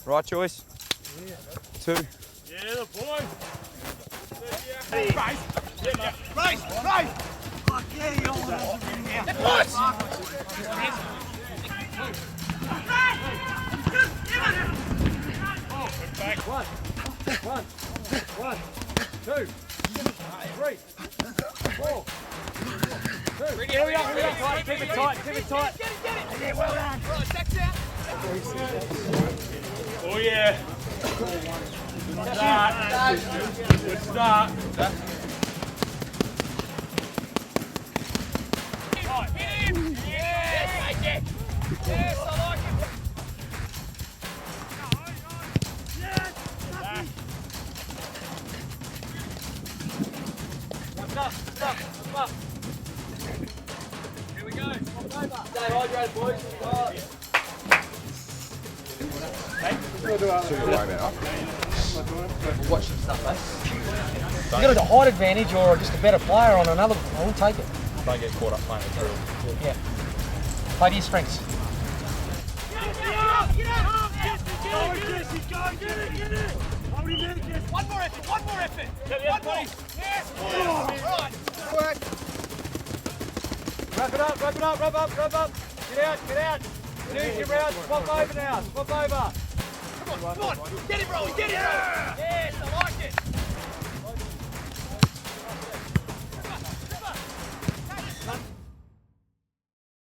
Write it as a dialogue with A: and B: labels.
A: Right choice. 2.
B: Yeah, the boy.
C: Race! Fuck yeah, you all want to bring out.
B: Back.
A: 1, 2, 3, 4. 2.
B: Hurry up. Keep it tight.
C: Yeah, well done.
B: Oh, yeah. Good start. Hit him. Yes, I like it. Up. Here we go. Stay hydrated, boys.
D: Watch some stuff, mate. You got a height advantage or just a better player on another, I will take it.
B: Don't get caught up playing the drill.
D: Yeah. Play to your strengths.
C: One more effort. One more. Yes. Right.
A: Wrap it up. Get out. Use your round. Swap over now.
C: Come on. Get him, Rolly. Yes, I like it.